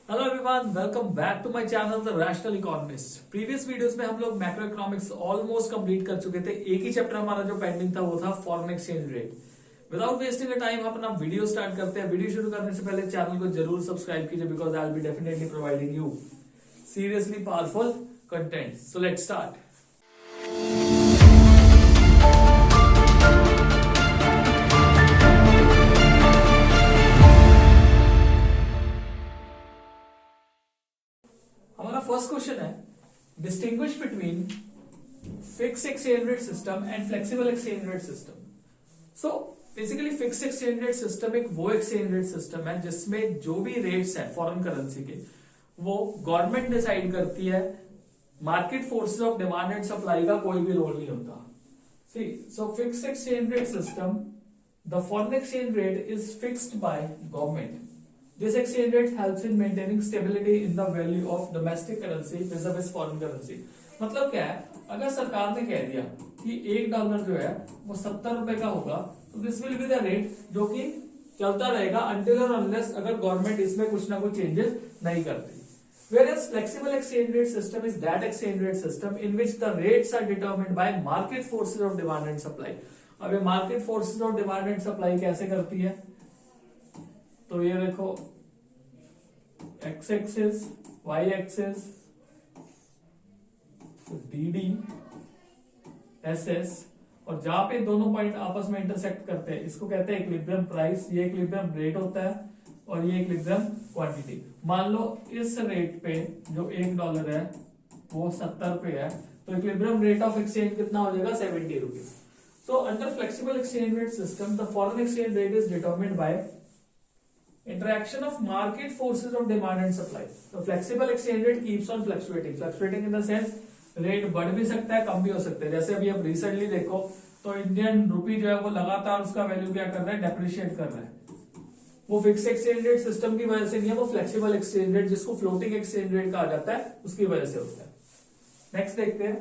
Hello everyone, welcome back to my channel the rational economist. Previous videos में हम लोग macro economics almost complete कर चुके थे। एक ही चैप्टर हमारा जो पेंडिंग था वो था foreign exchange rate. Without wasting a time अपना वीडियो स्टार्ट करते हैं। वीडियो शुरू करने से पहले चैनल को जरूर सब्सक्राइब कीजिए because I will be definitely providing you seriously powerful content. So let's start. हमारा फर्स्ट क्वेश्चन है, distinguish between fix exchange rate system and flexible exchange rate system. So basically fix exchange rate system एक वो exchange rate system है जिसमें जो भी rates है foreign currency के वो गवर्नमेंट डिसाइड करती है। Market forces of demand and supply का कोई भी रोल नहीं होता। See so fix exchange rate system, the foreign exchange rate is fixed by government. This exchange rate helps in maintaining stability in the value of domestic currency vis-a-vis foreign currency. मतलब क्या है, अगर सरकार ने कह दिया कि $1 जो है वो 70 रुपए का होगा तो this will be the rate जो कि चलता रहेगा until और unless अगर गवर्नमेंट इसमें कुछ ना कुछ चेंजेस नहीं करती. Whereas flexible exchange rate system is that exchange rate system in which the rates are determined by market forces of demand and supply. अब ये market forces of demand and supply कैसे करती है? तो ये देखो x axis, y axis, dd, ss और जहां पे दोनों पॉइंट आपस में इंटरसेक्ट करते हैं इसको कहते हैं इक्विलिब्रियम प्राइस। ये इक्विलिब्रियम रेट होता है और ये इक्विलिब्रियम क्वांटिटी। मान लो इस रेट पे जो $1 है वो 70 रुपए है तो इक्विलिब्रियम रेट ऑफ एक्सचेंज कितना हो जाएगा? 70 rupees. So under flexible exchange rate system the foreign exchange rate is determined bye interaction of market forces of demand and supply. So flexible exchange rate keeps on fluctuating in the sense rate बढ़ भी सकता है, कम भी हो सकता है। जैसे अभी अब रिसेंटली देखो तो इंडियन रुपी जो है वो लगातार उसका वैल्यू क्या कर रहा है? डेप्रिशिएट कर रहा है। वो फिक्स एक्सचेंज रेट सिस्टम की वजह से नहीं है, वो फ्लेक्सिबल एक्सचेंज रेट जिसको फ्लोटिंग एक्सचेंज रेट कहा जाता है उसकी वजह से होता है। नेक्स्ट देखते हैं,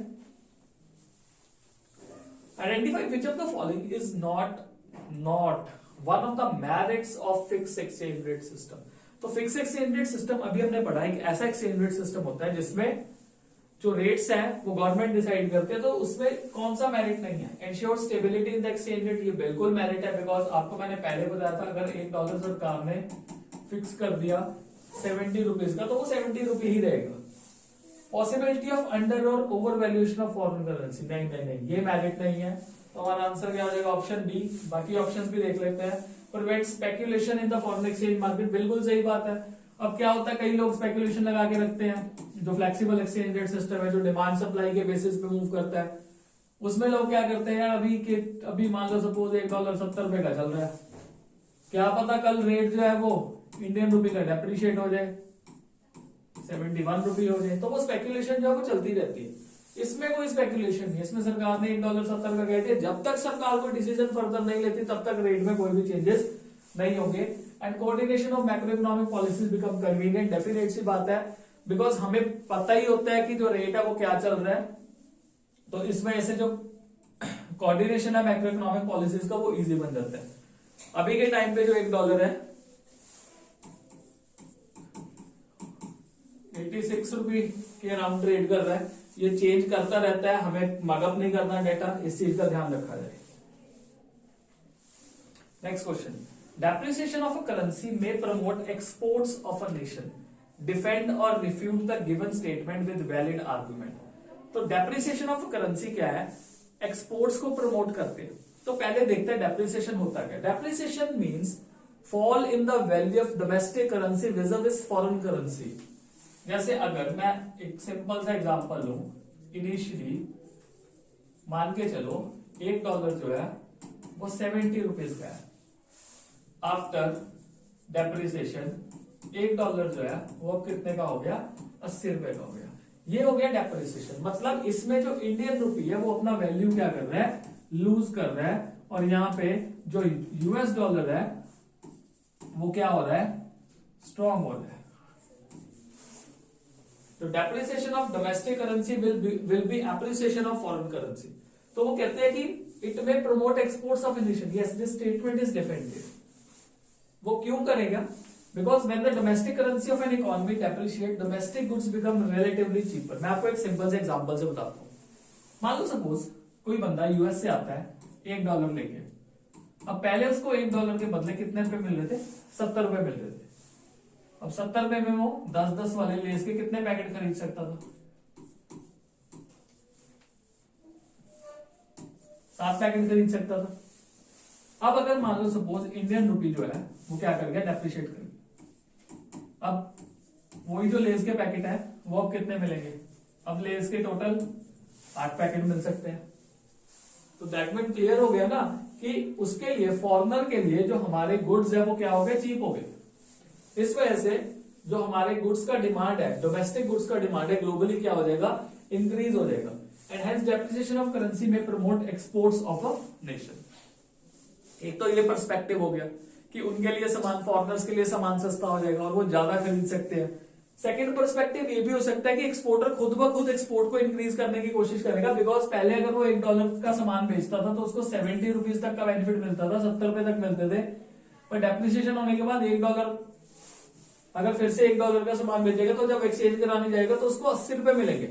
identify which of the following is not one of the merits of fix exchange rate system. तो फिक्स एक्सचेंज रेट सिस्टम अभी हमने पढ़ा है, ऐसा एक्सचेंज रेट सिस्टम होता है जिसमें जो रेट्स हैं वो गवर्नमेंट डिसाइड करते हैं। तो उसमें कौन सा मेरिट नहीं है? Ensure stability in the exchange rate, ये बिल्कुल मेरिट है बिकॉज आपको मैंने पहले बताया था अगर $1 सरकार ने फिक्स कर दिया 70 रुपीज का तो वो 70 रुपए ही रहेगा। पॉसिबिलिटी ऑफ अंडर और over valuation of foreign currency, नहीं, ये मेरिट नहीं है। तो हमारा आंसर क्या हो जाएगा? Option B. बाकी ऑप्शंस भी देख लेते हैं। Prevent speculation in the foreign exchange market, बिल्कुल सही बात है। अब क्या होता है, कई लोग स्पेक्यूलेशन लगा के रखते हैं। जो फ्लेक्सिबल एक्सचेंज रेट सिस्टम है जो डिमांड सप्लाई के बेसिस पे मूव करता है उसमें लोग क्या करते हैं यार, अभी मान लो सपोज $1 70 रुपए का चल रहा है, क्या पता कल रेट जो है वो इंडियन रुपी का डेप्रिशिएट हो जाए, 71 रुपी हो जाए। तो वो स्पेक्यूलेशन जो है वो चलती रहती है। इसमें कोई स्पेकुलेशन नहीं, इसमें सरकार ने $1 70 का कह दिया, जब तक सरकार कोई डिसीजन फर्दर नहीं लेती तब तक रेट में कोई भी चेंजेस नहीं होंगे। And coordination of macro economic policies become convenient, definite सी बात है बिकॉज हमें पता ही होता है कि जो रेट है वो क्या चल रहा है। तो इसमें ऐसे जो कोऑर्डिनेशन है मैक्रो इकोनॉमिक पॉलिसीज का वो इजी बन जाता है। अभी के टाइम पे जो $1 है 86 रुपए के अराउंड ट्रेड कर रहा है। ये चेंज करता रहता है, हमें मगअप नहीं करना डेटा, इस चीज का ध्यान रखा जाए। Next question, depreciation of a currency may promote exports of a nation, defend और refute the given statement with valid argument. तो डेप्रिसिएशन ऑफ अ करेंसी क्या है? एक्सपोर्ट्स को प्रमोट करते हैं। तो पहले देखते हैं डेप्रिसिएशन होता क्या। Depreciation means fall in the value of domestic currency विज़ foreign currency. जैसे अगर मैं एक सिंपल सा एग्जांपल लूं, इनिशियली मान के चलो $1 जो है वो 70 रुपीज का है। आफ्टर डेप्रिसिएशन $1 जो है वो अब कितने का हो गया? 80 रुपए का हो गया। ये हो गया डेप्रिसिएशन। मतलब इसमें जो इंडियन रुपी है वो अपना वैल्यू क्या कर रहा है? लूज कर रहा है। और यहाँ पे जो $US है वो क्या हो रहा है? स्ट्रॉन्ग हो रहा है। तो depreciation of domestic currency will be appreciation of foreign currency. तो वो कहते हैं कि इट में promote exports of nation. Yes, this statement is defended. वो क्यों करेगा? Because when the domestic currency of an economy depreciate domestic goods become relatively cheaper. मैं आपको एक सिंपल से एग्जांपल से बताता हूँ। मान लो सपोज कोई बंदा यूएस से आता है $1 लेके। अब पहले उसको $1 के बदले कितने रुपए मिल रहे थे? 70 रुपए मिल रहे थे। अब 70 रुपए में वो 10-10 वाले लेस के कितने पैकेट खरीद सकता था? 7 पैकेट खरीद सकता था। अब अगर मान लो सपोज इंडियन रुपी जो है वो क्या कर गया? डेप्रिशिएट कर गया। अब वही जो लेस के पैकेट है वो अब कितने मिलेंगे? अब लेस के टोटल 8 पैकेट मिल सकते हैं। तो दैट मीन क्लियर हो गया ना कि उसके लिए, फॉरेनर के लिए जो हमारे गुड्स है वो क्या हो गए? चीप हो गए। इस वजह से जो हमारे गुड्स का डिमांड है, डोमेस्टिक गुड्स का डिमांड है, ग्लोबली क्या हो जाएगा? इंक्रीज हो जाएगा। And hence depreciation of currency may promote exports of a nation. एक तो ये पर्सपेक्टिव हो गया कि उनके लिए सामान, फॉरेनर्स के लिए सामान सस्ता हो जाएगा और वो ज्यादा खरीद सकते हैं। सेकंड पर्सपेक्टिव ये भी हो सकता है कि एक्सपोर्टर खुद ब खुद एक्सपोर्ट को इंक्रीज करने की कोशिश करेगा, बिकॉज पहले अगर वो $1 का सामान बेचता था तो उसको 70 रुपीज तक का बेनिफिट मिलता था, 70 रुपए तक मिलते थे। पर डेप्रिसिएशन होने के बाद $1 अगर फिर से $1 का सामान बेचेगा तो जब एक्सचेंज कराने जाएगा तो उसको 80 रुपए मिलेंगे,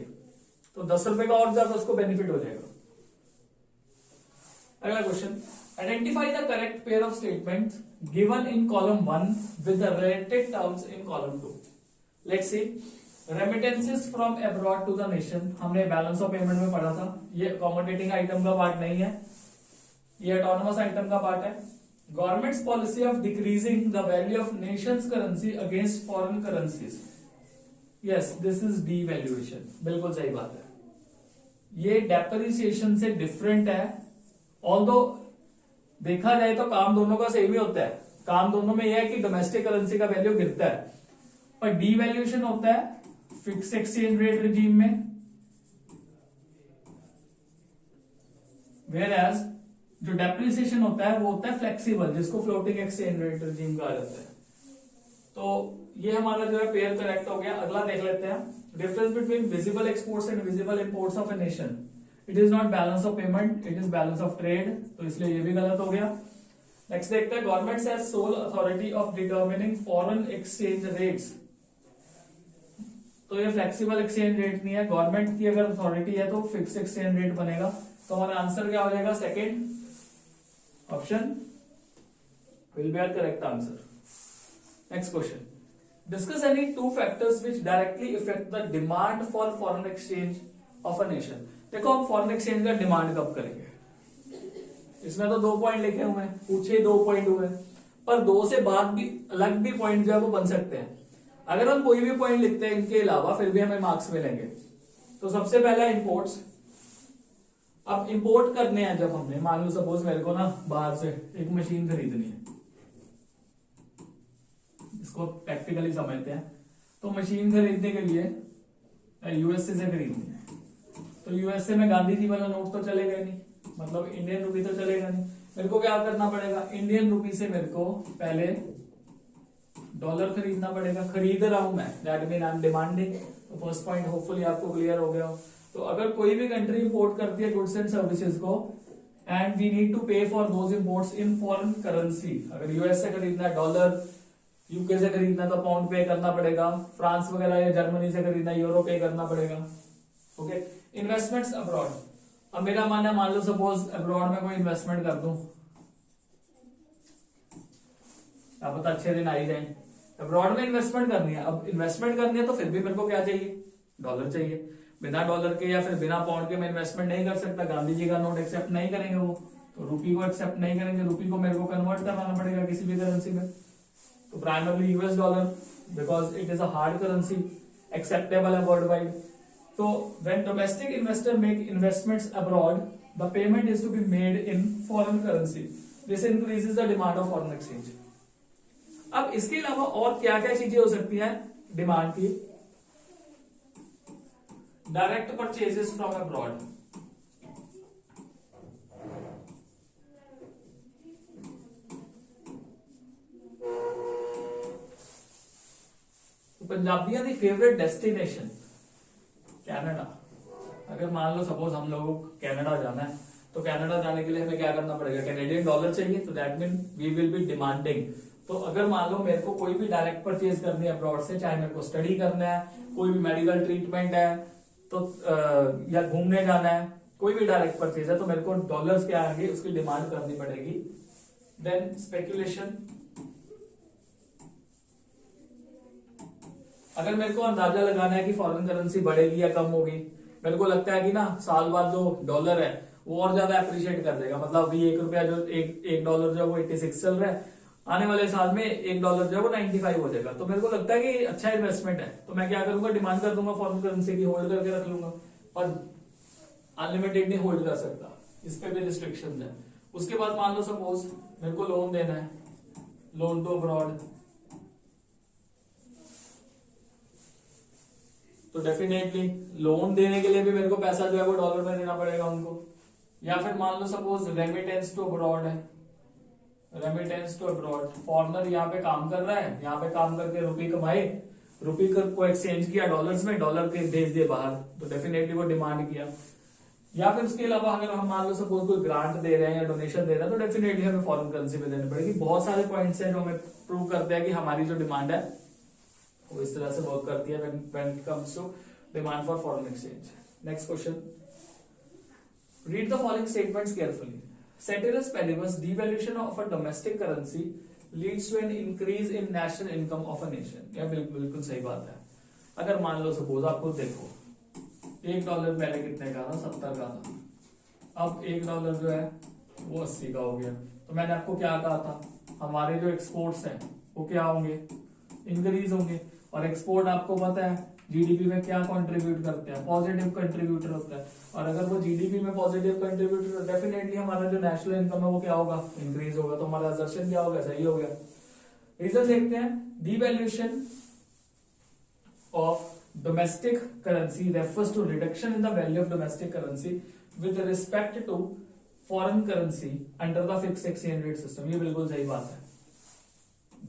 तो 10 रुपए का और ज्यादा उसको बेनिफिट हो जाएगा। अगला question, identify the correct pair of statements given in column 1 with the related terms in column 2। Let's see, remittances from abroad to the nation, हमने बैलेंस ऑफ पेमेंट में पढ़ा था। ये अकोमोडेटिंग आइटम का पार्ट नहीं है, ये ऑटोनोमस आइटम का पार्ट है। Governments policy of decreasing the value of Nations currency against foreign currencies, yes this is devaluation. बिल्कुल सही बात है। ये डेप्रिसिएशन से डिफरेंट है, ऑल्दो देखा जाए तो काम दोनों का सेम ही होता है। काम दोनों में यह है कि डोमेस्टिक करेंसी का वैल्यू गिरता है, पर डीवैल्यूएशन होता है फिक्स्ड एक्सचेंज रेट रिजीम में, वेयर एज जो डेप्रिसिएशन होता है वो होता है फ्लेक्सिबल, जिसको फ्लोटिंग एक्सचेंज रेट रिजीम कहा जाता है। तो ये हमारा जो है पेयर करेक्ट हो गया। अगला देख लेते हैं, difference between visible exports and visible imports of a nation. It is not balance of payment, it is balance of trade, तो इसलिए ये भी गलत हो गया। नेक्स्ट देखते हैं, government has soul authority of determining foreign exchange rates, तो ये फ्लेक्सिबल एक्सचेंज रेट नहीं है। गवर्नमेंट की अगर अथॉरिटी है तो फिक्स एक्सचेंज रेट बनेगा। तो हमारा आंसर क्या हो जाएगा? Second option will be our correct answer. Next question, discuss any two factors which directly affect the demand for foreign exchange of a nation. देखो हम फॉरेन एक्सचेंज का डिमांड कब करेंगे? इसमें तो 2 पॉइंट लिखे हुए हैं, पूछे 2 पॉइंट हुए, पर 2 से बाद भी अलग भी पॉइंट जो है वो बन सकते हैं। अगर हम कोई भी पॉइंट लिखते हैं इनके अलावा फिर भी हमें मार्क्स मिलेंगे। तो सबसे पहला इंपोर्ट्स। अब इंपोर्ट करने हैं जब हमने, मान लो सपोज मेरे को ना बाहर से एक मशीन खरीदनी है, इसको प्रैक्टिकली समझते हैं। तो मशीन खरीदने के लिए यूएसए से खरीदनी है, तो यूएसए में गांधी जी वाला नोट तो चलेगा नहीं, मतलब इंडियन रुपी तो चलेगा नहीं। मेरे को क्या करना पड़ेगा? इंडियन रुपी से मेरे को पहले डॉलर खरीदना पड़ेगा। खरीद रहा हूं मैं, that mean I am demanding. तो फर्स्ट पॉइंट होपफुली आपको क्लियर हो गया हो। तो अगर कोई भी कंट्री इंपोर्ट करती है गुड्स एंड सर्विसेज को, एंड वी नीड टू पे for those imports in foreign currency, अगर यूएस से खरीदना है डॉलर, यूके से खरीदना तो पाउंड पे करना पड़ेगा, फ्रांस वगैरह या जर्मनी से खरीदना यूरो पे करना पड़ेगा। Okay, investments abroad. अब मेरा मानना, मान लो सपोज अब्रॉड में कोई इन्वेस्टमेंट कर दूं, क्या पता अच्छे दिन आ ही जाए। अब्रॉड में इन्वेस्टमेंट करनी है, अब इन्वेस्टमेंट करनी है तो फिर भी मेरे को क्या चाहिए? डॉलर चाहिए। बिना डॉलर के या फिर बिना पाउंड के मैं इन्वेस्टमेंट नहीं कर सकता। गांधी जी का नोट एक्सेप्ट नहीं करेंगे वो, तो रुपी को एक्सेप्ट नहीं करेंगे। रुपी को मेरे को कन्वर्ट करवाना पड़ेगा किसी भी करेंसी में, तो primarily US dollar, because it is a hard currency, acceptable है worldwide. So when domestic investor make investments abroad, the payment is to be made in foreign currency. This increases the demand of foreign exchange. अब इसके अलावा और क्या क्या चीजें हो सकती हैं डिमांड की? डायरेक्ट परचेजेस फ्रॉम अब्रॉड, पंजाबियों की फेवरेट डेस्टिनेशन कनाडा। अगर मान लो सपोज हम लोगों को कनाडा जाना है, तो कनाडा जाने के लिए हमें क्या करना पड़ेगा? कैनेडियन डॉलर चाहिए, तो that mean we will be demanding तो अगर मान लो मेरे को कोई भी डायरेक्ट परचेज करनी है अब्रॉड से, चाहे मेरे को स्टडी करना है, कोई भी मेडिकल ट्रीटमेंट है, तो या घूमने जाना है, कोई भी डायरेक्ट परचेज है, तो मेरे को डॉलर्स क्या आएंगे उसकी डिमांड करनी पड़ेगी। देन स्पेकुलेशन, अगर मेरे को अंदाजा लगाना है कि फॉरेन करेंसी बढ़ेगी या कम होगी, मेरे को लगता है कि ना साल बाद जो डॉलर है वो और ज्यादा अप्रिशिएट कर देगा, मतलब अभी ₹1 जो एक डॉलर जो है वो 86 चल रहा है, आने वाले साल में $1 जो है वो 95 हो जाएगा, तो मेरे को लगता है कि अच्छा इन्वेस्टमेंट है, तो मैं क्या करूंगा, डिमांड कर दूंगा फॉरेन करेंसी की, होल्ड करके रख लूंगा, और अनलिमिटेड नहीं होल्ड कर सकता, इस पे भी रिस्ट्रिक्शंस है। उसके बाद मान लो सपोज मेरे को लोन देना है, लोन टू अब्रॉड, तो डेफिनेटली लोन देने के लिए भी मेरे को पैसा जो है वो डॉलर में देना पड़ेगा उनको। या फिर मान लो सपोज रेमिटेंस टू अब्रॉड है, रेमिटेंस टू अब्रॉड, फॉरनर यहाँ पे काम कर रहा है, यहाँ पे काम करके रुपये कमाए, रुपये को एक्सचेंज किया डॉलर्स में, डॉलर के भेज दिए बाहर, तो डेफिनेटली वो डिमांड किया। या फिर उसके अलावा अगर हम मान लो सपोज कोई ग्रांट दे रहे हैं या डोनेशन दे रहे हैं, तो डेफिनेटली हमें फॉरेन करेंसी में देनी पड़ेगी। बहुत सारे पॉइंट्स हैं जो हमें प्रूव करते हैं कि हमारी जो डिमांड है वो इस तरह से वर्क करती है when it comes to demand for foreign exchange. Next question, read the following statements carefully. Ceteris paribus, devaluation of a domestic currency leads to an increase in national income of a nation। यह बिल्कुल सही बात है। अगर मान लो suppose आपको देखो $1 पहले कितने का था, 70 का था, अब $1 जो है वो 80 का हो गया। तो मैंने आपको क्या कहा था, हमारे जो एक्सपोर्ट्स हैं वो क्या होंगे, इंक्रीज होंगे, और एक्सपोर्ट आपको पता है जीडीपी में क्या कंट्रीब्यूट करते हैं, पॉजिटिव कंट्रीब्यूटर होता है, और अगर वो जीडीपी में पॉजिटिव कंट्रीब्यूटर, डेफिनेटली हमारा जो नेशनल इनकम है वो क्या होगा, इंक्रीज होगा, तो हमारा असर्शन क्या होगा, सही हो गया। रीजन देखते हैं, devaluation of domestic currency refers to reduction in the value of domestic currency with respect to foreign currency under the fixed exchange rate system. ये बिल्कुल सही बात है।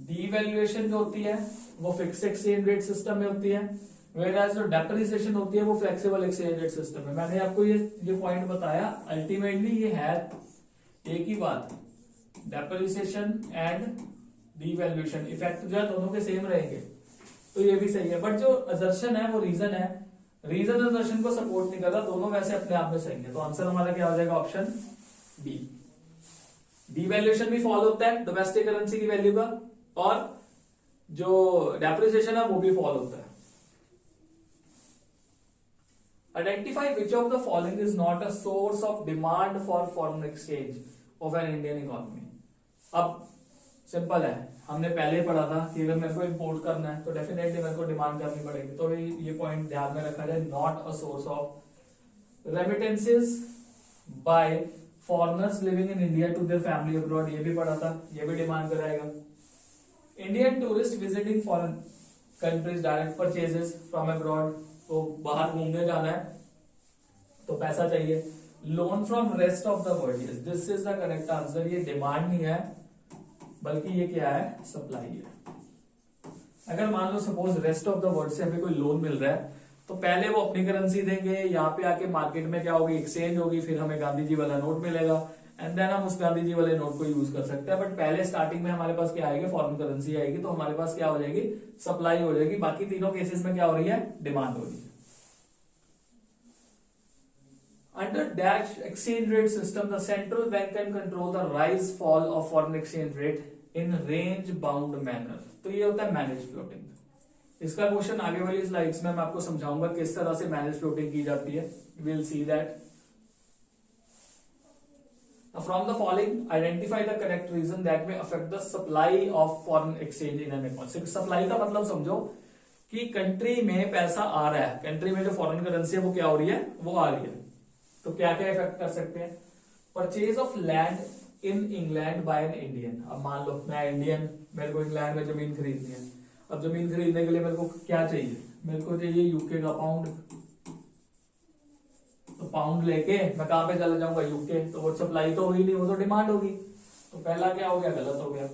डिवैल्यूएशन जो होती है वो फिक्स्ड एक्सचेंज रेट सिस्टम में होती है, वेराज जो डेप्रिसिएशन होती है वो फ्लेक्सिबल एक्सचेंज रेट सिस्टम है। मैंने आपको ये पॉइंट बताया, अल्टीमेटली ये है एक ही बात, डेप्रिसिएशन एंड डिवैल्यूएशन इफेक्ट जो है दोनों के सेम रहेंगे, तो ये भी सही है। बट जो असर्शन है वो रीजन है, रीजन असर्शन को सपोर्ट नहीं करता, दोनों वैसे अपने आप में सही है। तो आंसर हमारा क्या हो जाएगा, ऑप्शन बी। डिवैल्यूएशन भी फॉल होता है डोमेस्टिक करेंसी की वैल्यू का, और जो डेप्रिसिएशन है वो भी फॉल होता है। Identify which of the following is not a source of demand for foreign exchange of an Indian economy। अब सिंपल है, हमने पहले ही पढ़ा था कि अगर मेरे को इंपोर्ट करना है तो डेफिनेटली मेरे को डिमांड करनी पड़ेगी, तो ये पॉइंट ध्यान में रखा जाए, not a source of remittances by foreigners living in India to their family abroad, ये भी पढ़ा था, ये भी डिमांड कराएगा। Indian tourist visiting foreign countries direct purchases from abroad, तो बाहर घूमने जाना है तो पैसा चाहिए। Loan from rest of the world, this is the correct answer. ये डिमांड नहीं है बल्कि ये क्या है, सप्लाई है। अगर मान लो suppose rest of the world से हमें कोई लोन मिल रहा है, तो पहले वो अपनी करेंसी देंगे, यहाँ पे आके मार्केट में क्या होगी, एक्सचेंज होगी, फिर हमें गांधी जी वाला नोट मिलेगा, एंड देन हम उस गांधी जी वाले नोट को यूज कर सकते हैं। बट पहले स्टार्टिंग में हमारे पास क्या आएगी, फॉरेन करेंसी आएगी, तो हमारे पास क्या हो जाएगी, सप्लाई हो जाएगी। बाकी तीनों केसेस में क्या हो रही है, डिमांड हो रही है। Under dash exchange rate system, the central bank can control the rise fall of foreign exchange rate in range bound manner। तो ये होता है मैनेज फ्लोटिंग। इसका क्वेश्चन आगे वाली स्लाइड्स में मैं आपको समझाऊंगा किस तरह से मैनेज फ्लोटिंग की जाती है, we'll see that। From the following, identify the correct reason that may affect the supply of foreign exchange in an economy। Supply का मतलब समझो कि कंट्री में पैसा आ रहा है, कंट्री में जो फॉरेन करेंसी है वो क्या हो रही है, वो आ रही है, तो क्या क्या इफेक्ट कर सकते हैं। Purchase of land in England by an Indian. अब मान लो मैं इंडियन, मेरे को इंग्लैंड में जमीन खरीदनी है, अब जमीन खरीदने के लिए मेरे को क्या चाहिए, मेरे को चाहिए यूके का पाउंड, तो पाउंड लेके मैं कहां पे चला जाऊंगा, यूके, तो वो सप्लाई तो हुई नहीं, वो तो डिमांड होगी, तो पहला क्या हो गया, गलत हो गया।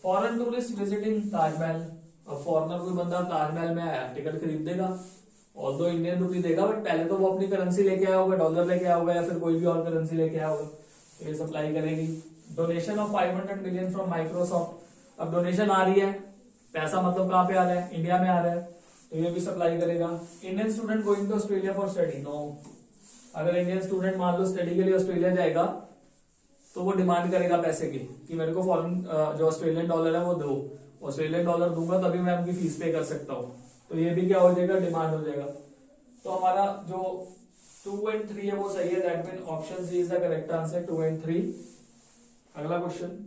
फॉरेन टूरिस्ट विजिटिंग ताजमहल, अब फॉरेनर कोई बंदा ताजमहल में आया, टिकट खरीद देगा, ऑल्दो इंडियन रुपी देगा, बट पहले तो वो अपनी करेंसी लेके आया होगा, डॉलर लेके आया होगा या फिर कोई भी और करेंसी लेके आया होगा, तो ये सप्लाई करेगी। Donation of 500 million from Microsoft, अब डोनेशन आ रही है, पैसा मतलब कहाँ पे आ रहा है, इंडिया में आ रहा है, तो ये भी सप्लाई करेगा। Indian student going to Australia for study, no. अगर इंडियन स्टूडेंट मान लो स्टडी के लिए ऑस्ट्रेलिया जाएगा तो वो डिमांड करेगा पैसे की कि मेरे को फॉरेन जो ऑस्ट्रेलियन डॉलर है वो दो, ऑस्ट्रेलियन डॉलर दूंगा तभी मैं आपकी फीस पे कर सकता हूँ, तो ये भी क्या हो जाएगा, डिमांड हो जाएगा। तो हमारा जो 2 and 3 है वो सही है, that mean option C is the correct answer, 2 and 3। अगला question,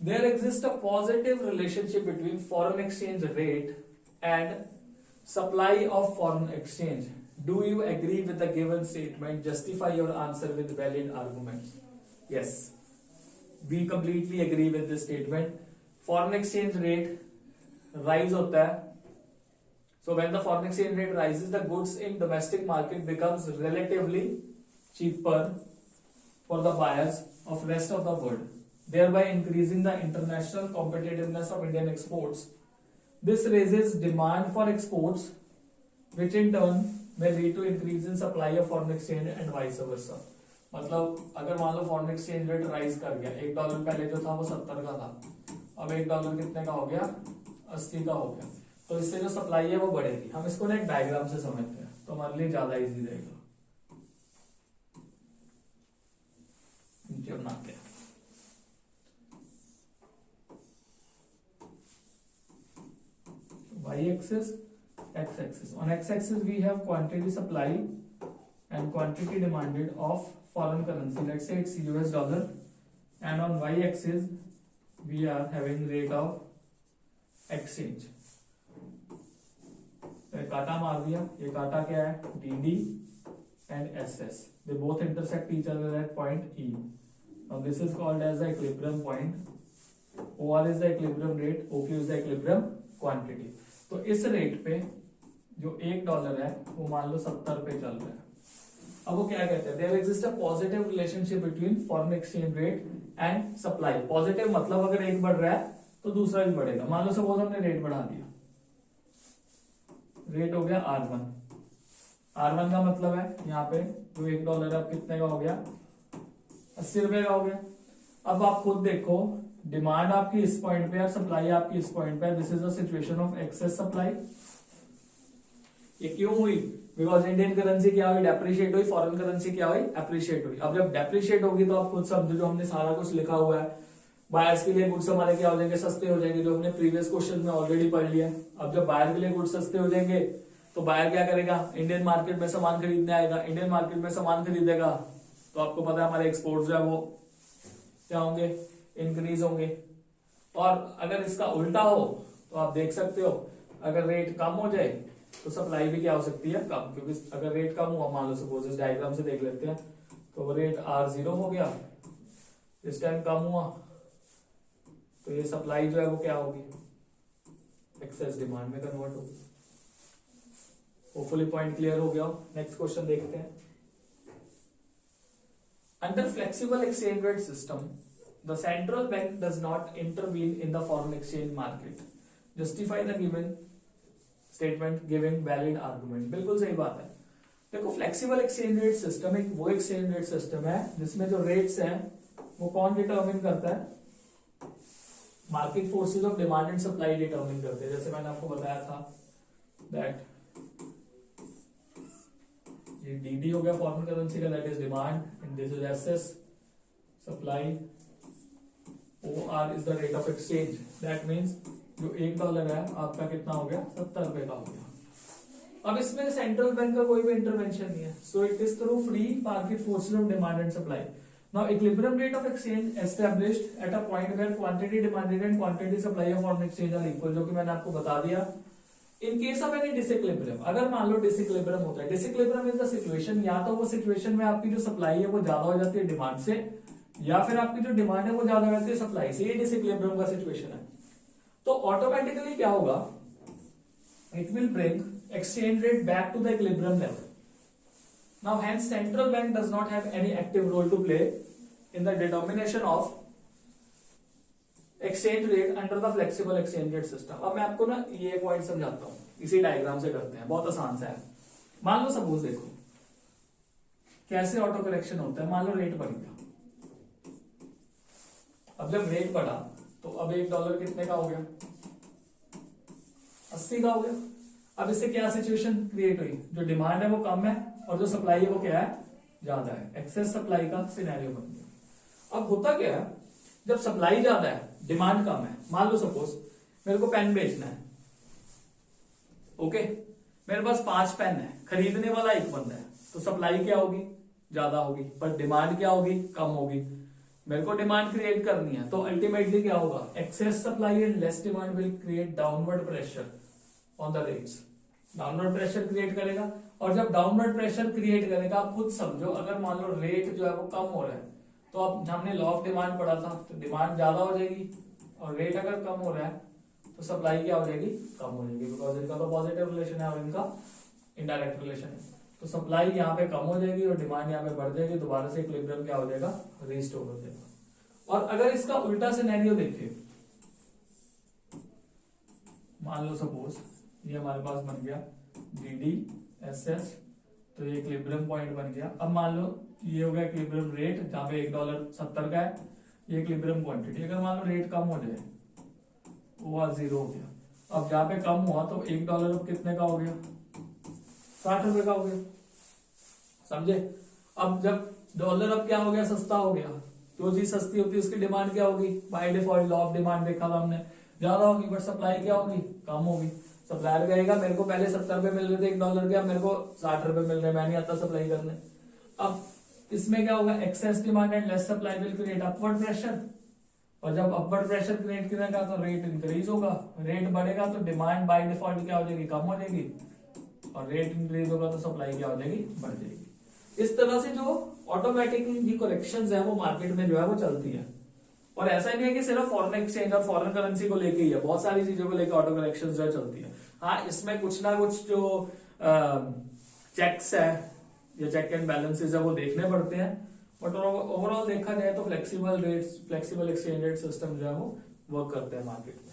there exist a positive relationship between foreign exchange rate and supply of foreign exchange, do you agree with the given statement, justify your answer with valid arguments? Yes, we completely agree with this statement. Foreign exchange rate rise होता है, so when the foreign exchange rate rises, the goods in domestic market becomes relatively cheaper for the buyers of rest of the world, thereby increasing the international competitiveness of Indian exports. This raises demand for exports, which in turn may lead to increase in supply of foreign exchange and vice versa. मतलब अगर मान लो foreign exchange rate rise कर गया, $1 पहले जो था वो 70 का था, अब $1 कितने का हो गया, 80 का हो गया, तो इससे जो सप्लाई है वो बढ़ेगी। हम इसको ना एक डायग्राम से समझते हैं तो हमारे लिए ज्यादा इजी रहेगा। नीचे बनाते हैं, y axis, x axis. On x axis we have quantity supply and quantity demanded of foreign currency, let's say it's US dollar, and on y axis we are having rate of exchange। तो काटा मार दिया, ये काटा क्या है, DD and SS, they both intersect each other at point E. Now this is called as the equilibrium point, OR is the equilibrium rate, OQ is the equilibrium quantity। तो इस रेट पे जो $1 है वो मान लो 70 पे चल रहा है। अब वो क्या कहते हैं, there exist a positive relationship between foreign exchange rate and supply. Positive मतलब अगर एक बढ़ रहा है तो दूसरा भी बढ़ेगा। मान लो सपोज हमने रेट बढ़ा दिया, रेट हो गया R1, R1 का मतलब है यहाँ पे जो $1 है कितने का हो गया, 80 रुपए का हो गया। अब आप खुद देखो, डिमांड आपकी इस पॉइंट पे है, सप्लाई आपकी इस पॉइंट पे है, this is the situation of excess supply. ये क्यों हुई, बिकॉज इंडियन करेंसी क्या हुई, डेप्रिशिएट हुई, फॉरेन करेंसी क्या हुई, एप्रिशिएट हुई। अब जब डेप्रिशिएट होगी तो आप खुद समझो, जो हमने सारा कुछ लिखा हुआ है, बायर्स के लिए गुड्स हमारे क्या हो जाएंगे, सस्ते हो जाएंगे, जो हमने प्रीवियस क्वेश्चन में ऑलरेडी पढ़ लिया। अब जब बायर के लिए गुड्स सस्ते हो जाएंगे तो बायर क्या करेगा, इंडियन मार्केट में सामान खरीदने आएगा, इंडियन मार्केट में सामान खरीदेगा तो आपको पता है हमारे एक्सपोर्ट जो है वो क्या होंगे, इंक्रीज होंगे। और अगर इसका उल्टा हो तो आप देख सकते हो, अगर रेट कम हो जाए तो सप्लाई भी क्या हो सकती है, कम, क्योंकि अगर रेट कम हुआ, मान लो सपोज इस डायग्राम से देख लेते हैं, तो वो रेट R0 हो गया, इस टाइम कम हुआ तो ये सप्लाई जो है वो क्या होगी, एक्सेस डिमांड में कन्वर्ट होगी। होपफुली पॉइंट क्लियर हो गया। नेक्स्ट क्वेश्चन देखते हैं। Under flexible exchange rate system the central bank does not intervene in the foreign exchange market, justify the given statement giving valid argument। बिल्कुल सही बात है। देखो फ्लेक्सिबल एक्सचेंज रेट सिस्टम एक वो एक्सचेंज रेट सिस्टम है जिसमें जो रेट्स हैं वो कौन डिटरमिन करता है, market forces of demand and supply determine करते हैं। जैसे मैंने आपको बताया था दैट ये डीडी हो गया फॉरेन करेंसी का, that is demand, and this is SS supply, OR is the rate of exchange, that means जो $1 है आपका कितना हो गया, 70 रुपए का हो गया। अब इसमें सेंट्रल बैंक का कोई भी इंटरवेंशन नहीं है, so it is through free market forces of demand and supply. Now equilibrium rate of exchange established at a point where quantity demanded and quantity supply of foreign exchange are equal, जो कि मैंने आपको बता दिया। In case of any disequilibrium, अगर मान लो disequilibrium होता है, डिसइक्विलिब्रियम इज द सिचुएशन, या तो वो सिचुएशन में आपकी जो सप्लाई है वो ज्यादा हो जाती है डिमांड से, या फिर आपकी जो डिमांड है वो ज्यादा रहती है सप्लाई से, ये डिसइक्विलिब्रियम का सिचुएशन है। तो ऑटोमेटिकली क्या होगा, it will bring exchange rate back to the equilibrium level. Now hence central bank does not have any active role to play in the determination of exchange rate under the flexible exchange rate system. अब मैं आपको ना ये point समझाता हूं, इसी diagram से करते हैं, बहुत आसान सा है। मान लो सपोज देखो कैसे ऑटो करेक्शन होता है, मान लो रेट बढ़ गया, अब जब रेट बढ़ा तो अब $1 कितने का हो गया, 80 का हो गया। अब इससे क्या सिचुएशन क्रिएट हुई, जो डिमांड है वो कम है और जो सप्लाई है वो क्या है, ज्यादा है, एक्सेस सप्लाई का सिनेरियो बन गया। अब होता क्या है, जब सप्लाई ज्यादा है डिमांड कम है, मान लो सपोज मेरे को पेन बेचना है, ओके, मेरे पास 5 पेन है, खरीदने वाला एक बंदा है, तो सप्लाई क्या होगी, ज्यादा होगी, पर डिमांड क्या होगी, कम होगी। मेरे को डिमांड क्रिएट करनी है, तो अल्टीमेटली क्या होगा, excess supply and less demand will create downward pressure on the rates, downward pressure create करेगा। और जब डाउनवर्ड प्रेशर क्रिएट करेगा, आप खुद समझो, अगर मान लो रेट जो है वो कम हो रहा है, तो अब हमने लॉ ऑफ डिमांड पढ़ा था, तो डिमांड ज्यादा हो जाएगी, और रेट अगर कम हो रहा है तो सप्लाई क्या हो जाएगी, कम हो जाएगी, बिकॉज इनका तो पॉजिटिव रिलेशन है और इनका इनडायरेक्ट रिलेशन है। तो सप्लाई यहाँ पे कम हो जाएगी और डिमांड यहाँ पे बढ़ जाएगी, दोबारा से इक्विलिब्रियम क्या हो जाएगा, रिस्टोर हो जाएगा। और अगर इसका उल्टा सिनेरियो देखिए, मान लो सपोज ये हमारे पास बन गया DDSS, तो ये इक्विलिब्रियम पॉइंट बन गया। अब मान लो ये हो गया इक्विलिब्रियम रेट, जहां पे $1.70 का है, ये इक्विलिब्रियम क्वांटिटी। अगर मान लो रेट कम हो जाए, वो 0 हो गया। अब जहां पे कम हुआ तो $1 अब कितने का हो गया, 60 रुपए का हो गया, समझे। अब जब डॉलर अब क्या हो गया, सस्ता हो गया, जो चीज सस्ती होती है उसकी डिमांड क्या होगी, by default law of demand देखा था हमने, ज्यादा होगी, बट सप्लाई क्या होगी, कम होगी। सप्लायर कहेगा मेरे को पहले 70 रुपए मिल रहे थे $1 के, अब मेरे को 60 रुपए मिल रहे हैं, मैं नहीं आता सप्लाई करने। अब इसमें क्या होगा, excess demand and less supply will create upward pressure, और जब अपवर्ड प्रेशर क्रिएट करेगा तो रेट इंक्रीज होगा, रेट बढ़ेगा तो डिमांड बाय डिफॉल्ट क्या हो जाएगी, कम हो जाएगी, और रेट इंक्रीज होगा तो सप्लाई क्या हो जाएगी, बढ़ जाएगी। इस तरह से जो ऑटोमेटिकली करेक्शंस है वो मार्केट में जो है वो चलती है। और ऐसा नहीं है कि सिर्फ फॉरेन एक्सचेंज और फॉरेन करेंसी को लेके ही है, बहुत सारी चीजों को लेकर ऑटो करेक्शंस जो है चलती है। हाँ, इसमें कुछ ना कुछ जो चेक्स है या चेक एंड बैलेंसेस है वो देखने पड़ते हैं, बट ओवरऑल देखा जाए तो flexible rates, flexible exchange rate system जो है वो वर्क करते हैं मार्केट में।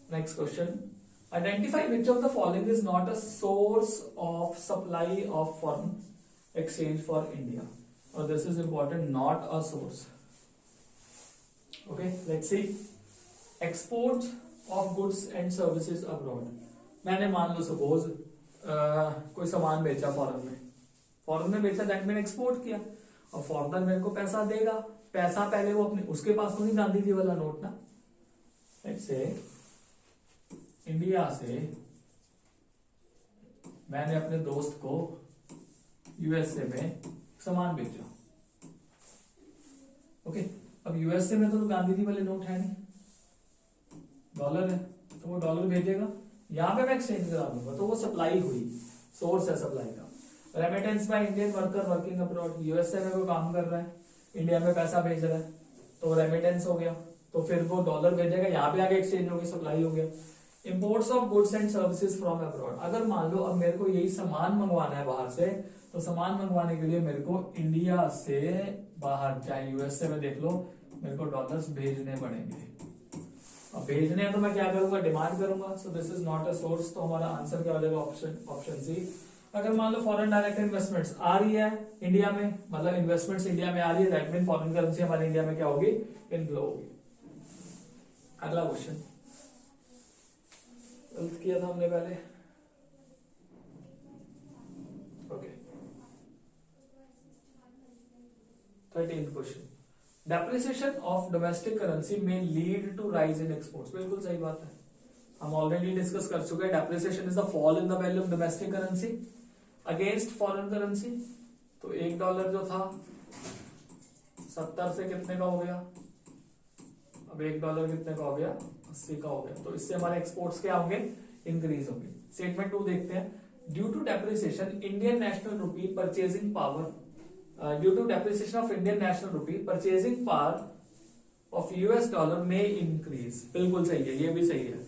Next question, identify which of the following is not a source of supply of foreign exchange for India, और this is important, not a source. Okay, let's see, export of goods and services abroad. मैंने मान लो suppose कोई सामान बेचा foreign में बेचा, that mean export किया, और फॉरेनर मेरे को पैसा देगा, पैसा पहले वो अपने उसके पास तो नहीं गांधी जी वाला नोट ना, लेट्स से इंडिया से मैंने अपने दोस्त को यूएसए में सामान बेचा, ओके। अब यूएसए में तो गांधी जी वाले नोट है नहीं, डॉलर है, तो वो डॉलर भेजेगा, यहां पे मैं एक्सचेंज करा दूंगा, तो वो सप्लाई हुई, सोर्स है सप्लाई का। Remittance by Indian worker working abroad, USA में वो काम कर रहा है, इंडिया में पैसा भेज रहा है, तो रेमिटेंस हो गया, तो फिर वो डॉलर भेजेगा, यहाँ पे आके एक्सचेंज होगी, सप्लाई हो गया। Imports of goods and services from abroad, अगर मान लो अब मेरे को यही सामान मंगवाना है बाहर से, तो सामान मंगवाने के लिए मेरे को इंडिया से बाहर, चाहे यूएसए में देख लो, मेरे को डॉलर्स भेजने पड़ेंगे। अब भेजने हैं तो मैं क्या करूंगा, डिमांड करूंगा, so this is not a source, तो हमारा आंसर क्या हो जाएगा, ऑप्शन सी। अगर मान लो फॉरेन डायरेक्ट इन्वेस्टमेंट्स आ रही है इंडिया में, मतलब इन्वेस्टमेंट्स इंडिया में आ रही है, दैट मीन फॉरेन करेंसी हमारे इंडिया में क्या होगी, इनफ्लो होगी। अगला क्वेश्चन गलत किया था हमने पहले, okay. 13th question, depreciation of domestic currency may lead to rise in exports, बिल्कुल सही बात है, हम ऑलरेडी डिस्कस कर चुके हैं। Depreciation is the fall in the value of domestic currency against foreign currency, तो $1 जो था 70 से कितने का हो गया, अब $1 कितने का हो गया, 80 का हो गया, तो इससे हमारे एक्सपोर्ट्स क्या होंगे, इंक्रीज होंगे। स्टेटमेंट 2 देखते हैं, due to depreciation Indian national rupee purchasing power, due to depreciation of Indian national rupee purchasing power of US dollar में इंक्रीज, बिल्कुल सही है, ये भी सही है।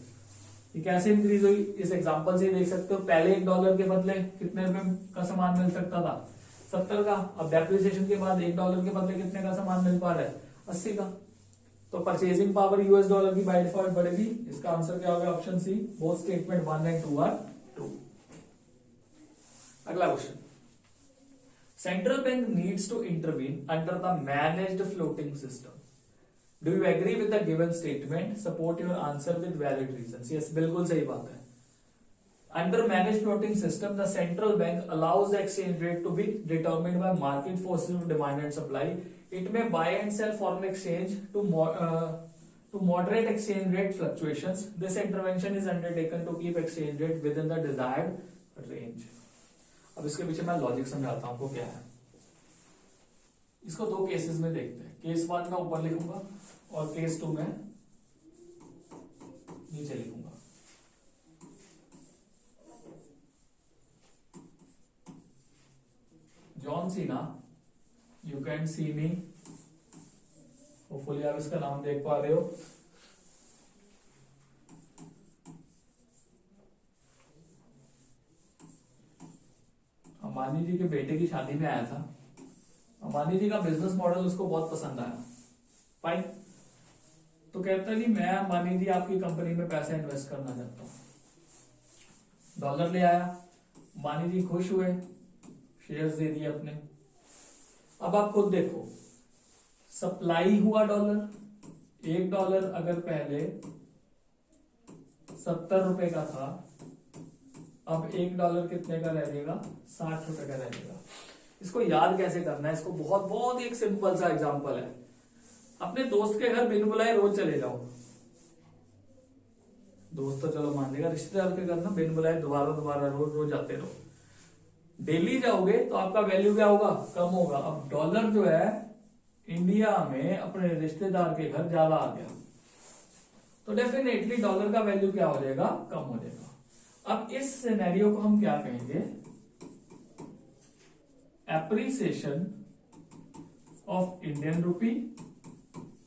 ये कैसे इंक्रीज हुई, इस एग्जांपल से देख सकते हो, पहले $1 के बदले कितने रुपए का सामान मिल सकता था, 70 का, अब डेप्रिसिएशन के बाद $1 के बदले कितने का सामान मिल पा रहा है, 80 का, तो परचेजिंग पावर US डॉलर की बाय डिफॉल्ट बढ़ेगी। इसका आंसर क्या होगा, option C, both statement 1 and 2 are true. अगला question, Central bank needs to intervene under the managed floating system. Do you agree with the given statement? Support your answer with valid reasons. Yes, बिल्कुल सही बात है. Under managed floating system, the central bank allows the exchange rate to be determined by market forces of demand and supply. It may buy and sell foreign exchange to moderate exchange rate fluctuations. This intervention is undertaken to keep exchange rate within the desired range. अब इसके पीछे मैं logic समझाता हूं आपको क्या है. इसको दो केसेस में देखते हैं. केस 1 मैं ऊपर लिखूंगा और केस 2 में नीचे लिखूंगा. John Cena, you can see me. Hopefully आप इसका नाम देख पा रहे हो. अंबानी जी के बेटे की शादी में आया था. अंबानी जी का बिजनेस मॉडल उसको बहुत पसंद आया. फाइन. तो कहता है कि मैं अंबानी जी आपकी कंपनी में पैसा इन्वेस्ट करना चाहता हूं. डॉलर ले आया. अंबानी जी खुश हुए, शेयर्स दे दिए अपने. अब आप खुद देखो, सप्लाई हुआ डॉलर. $1 अगर पहले 70 रुपए का था, अब $1 कितने का रह जाएगा? 60 रुपए का रह जाएगा. इसको याद कैसे करना है? इसको बहुत बहुत एक सिंपल सा एग्जांपल है. अपने दोस्त के घर बिन बुलाए रोज चले जाओ. दोस्त तो चलो मान लेगा, रिश्तेदार के घर ना बिन बुलाए दोबारा दोबारा रोज रोज आते रहो. डेली जाओगे तो आपका वैल्यू क्या होगा? कम होगा. अब डॉलर जो है इंडिया में अपने रिश्तेदार के घर ज्यादा आ गया, तो डेफिनेटली डॉलर का वैल्यू क्या हो जाएगा? कम हो जाएगा. अब इस सिनेरियो को हम क्या कहेंगे? Appreciation of Indian rupee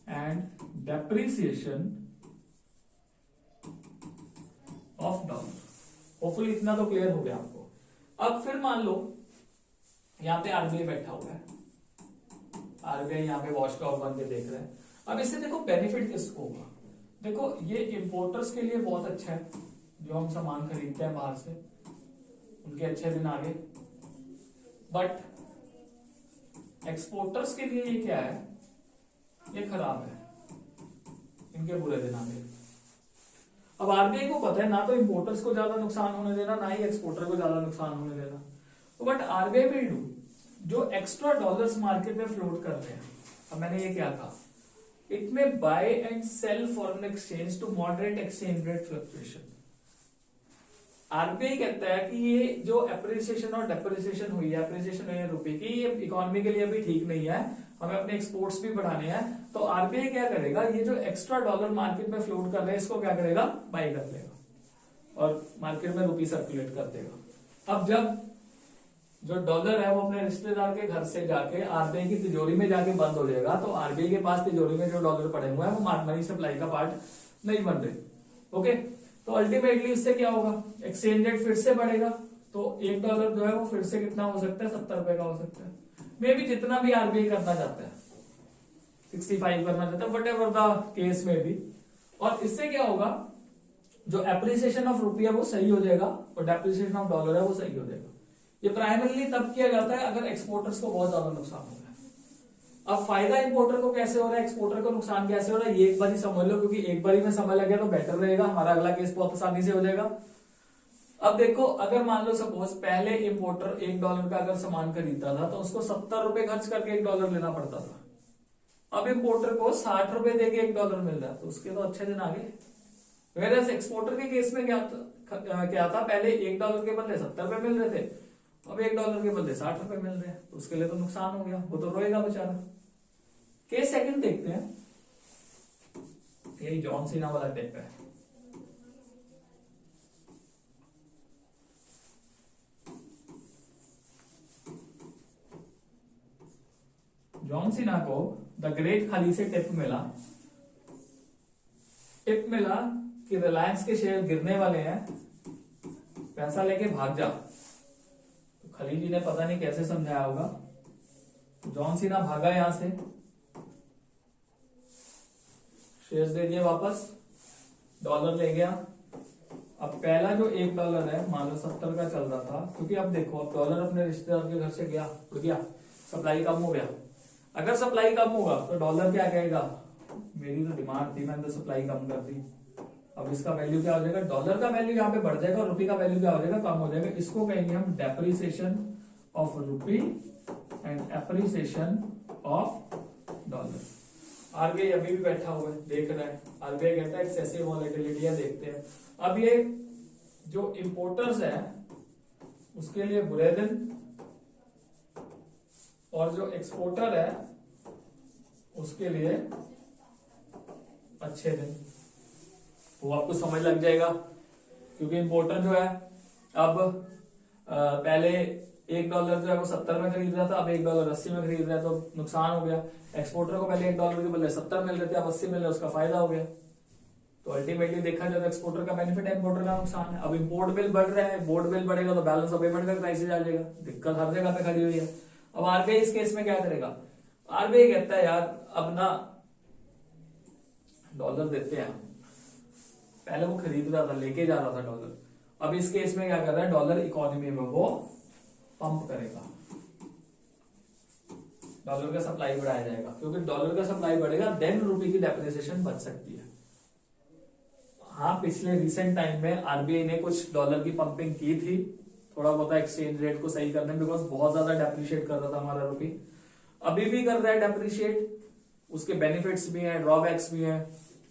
and depreciation of dollar. Hopefully इतना तो क्लियर हो गया आपको. अब फिर मान लो यहां पे आरबीआई बैठा हुआ है. आरबीआई यहां पे वॉच डॉग बन के देख रहे हैं. अब इससे देखो बेनिफिट किसको होगा? देखो ये इंपोर्टर्स के लिए बहुत अच्छा है, जो हम सामान खरीदते हैं बाहर से, उनके अच्छे दिन आ गए. बट एक्सपोर्टर्स के लिए ये क्या है? ये खराब है, इनके बुरे दिन आ गए. अब आरबीआई को पता है ना तो इंपोर्टर्स को ज्यादा नुकसान होने देना, ना ही एक्सपोर्टर को ज्यादा नुकसान होने देना. बट आरबीआई विल डू, जो एक्स्ट्रा डॉलर्स मार्केट में फ्लोट कर रहे हैं. अब मैंने ये क्या कहा? It may buy and sell foreign exchange to moderate exchange rate fluctuation. RBI कहता है कि ये जो एप्रिसिएशन और डेप्रिसिएशन हुई है, एप्रिसिएशन हुई है रुपए की, ये इकोनॉमी के लिए अभी ठीक नहीं है. हमें अपने एक्सपोर्ट्स भी बढ़ाने हैं. तो आरबीआई क्या करेगा? ये जो एक्स्ट्रा डॉलर मार्केट में फ्लोट कर रहे हैं, इसको क्या करेगा? बाय कर लेगा और मार्केट में रुपी सर्कुलेट कर देगा. अब जब जो डॉलर है वो अपने रिश्तेदार के घर से जाके आरबीआई की तिजोरी में जाके बंद हो जाएगा, तो आरबीआई के पास तिजोरी में जो डॉलर पड़े हुए हैं वो मनी सप्लाई का पार्ट नहीं बन रहे. ओके, तो अल्टीमेटली इससे क्या होगा? एक्सचेंज रेट फिर से बढ़ेगा. तो $1 जो है वो फिर से कितना हो सकता है? 70 रुपए का हो सकता है. मे भी जितना भी आरबीआई करना चाहता है, 65 करना चाहता है, वट एवर द केस में भी. और इससे क्या होगा? जो एप्रिसिएशन ऑफ रुपया वो सही हो जाएगा और डेप्रिसिएशन ऑफ डॉलर है वो सही हो जाएगा. ये प्राइमरली तब किया जाता है अगर एक्सपोर्टर्स को बहुत ज्यादा नुकसान हो रहा है. अब फायदा इंपोर्टर को कैसे हो रहा है, एक्सपोर्टर को नुकसान कैसे हो रहा है, ये एक बार ही समझ लो, क्योंकि एक बार ही में समझ लगे तो बेटर रहेगा. हमारा अगला केस बहुत आसानी से हो जाएगा. अब देखो, अगर मान लो सपोज पहले इंपोर्टर $1 का अगर सामान खरीदता था तो उसको 70 रुपए खर्च करके $1 लेना पड़ता था. अब इंपोर्टर को 60 रुपए देके $1 मिल रहा है, तो उसके तो अच्छे दिन आगे. वेरएज एक्सपोर्टर के केस में क्या था? पहले $1 के बदले 70 रुपए मिल रहे थे, अब $1 के बदले 60 रुपए मिल रहे हैं, तो उसके लिए तो नुकसान हो गया. वो तो रोएगा बेचारा. केस सेकंड देखते हैं. यही जॉन सीना वाला टेप है. जॉन सीना को द ग्रेट खाली से टिप मिला कि रिलायंस के शेयर गिरने वाले हैं, पैसा लेके भाग जा. तो खली जी ने पता नहीं कैसे समझाया होगा. जॉन सीना भागा यहां से, शेयर्स दे दिए वापस, डॉलर ले गया. अब पहला जो $1 है मान लो 70 का चल रहा था, क्योंकि अब देखो अब डॉलर अपने रिश्तेदार के घर से गया, उड़ गया, सप्लाई कम हो गया। अगर सप्लाई कम होगा तो डॉलर क्या कहेगा, मेरी तो डिमांड थी, मैंने तो सप्लाई कम कर दी। अब इसका वैल्यू क्या हो जाएगा, डॉलर का वैल्यू यहाँ पे बढ़ जाएगा और रुपये का वैल्यू क्या हो जाएगा, कम हो जाएगा। इसको कहेंगे हम depreciation of rupee and appreciation of dollar. RBI अभी भी बैठा हुआ है, देख रहा है। आरबीआई कहता है एक्सेसिव वॉलेटिलिटी है, देखते हैं। अब ये जो इंपोर्टर्स है उसके लिए बुरे दिन और जो एक्सपोर्टर है उसके लिए अच्छे दिन, वो आपको समझ लग जाएगा। क्योंकि इंपोर्टर जो है अब पहले $1 जो है वो 70 में खरीद रहा था, अब $1 80 में खरीद रहा है, तो नुकसान हो गया। एक्सपोर्टर को पहले $1 के बदले 70 मिल रहे थे, अब 80 मिल रहे, उसका फायदा हो गया। तो अल्टीमेटली देखा जाए तो एक्सपोर्टर का बेनिफिट है, इंपोर्टर का नुकसान है। अब इंपोर्ट बिल बढ़ रहे हैं, इंपोर्ट बिल बढ़ेगा तो बैलेंस ऑफ पेमेंट का क्राइसिस आ जाएगा, दिक्कत हर जगह पे खड़ी हुई है। अब आरबीआई इस केस में क्या करेगा, आरबीआई कहता है यार अब ना डॉलर देते हैं, पहले वो खरीद रहा था, लेके जा रहा था डॉलर, अब इस केस में क्या कर रहा है, डॉलर इकोनॉमी में वो पंप करेगा, डॉलर का सप्लाई बढ़ाया जाएगा। क्योंकि डॉलर का सप्लाई बढ़ेगा देन रुपए की डेप्रिसिएशन बच सकती है। हाँ, पिछले रिसेंट टाइम में आरबीआई ने कुछ डॉलर की पंपिंग की थी, थोड़ा बहुत एक्सचेंज रेट को सही करने, बिकॉज बहुत ज्यादा डेप्रिशिएट कर रहा था हमारा रुपी, अभी भी कर रहा है डेप्रिशिएट। उसके बेनिफिट्स भी हैं, ड्रॉबैक्स भी हैं।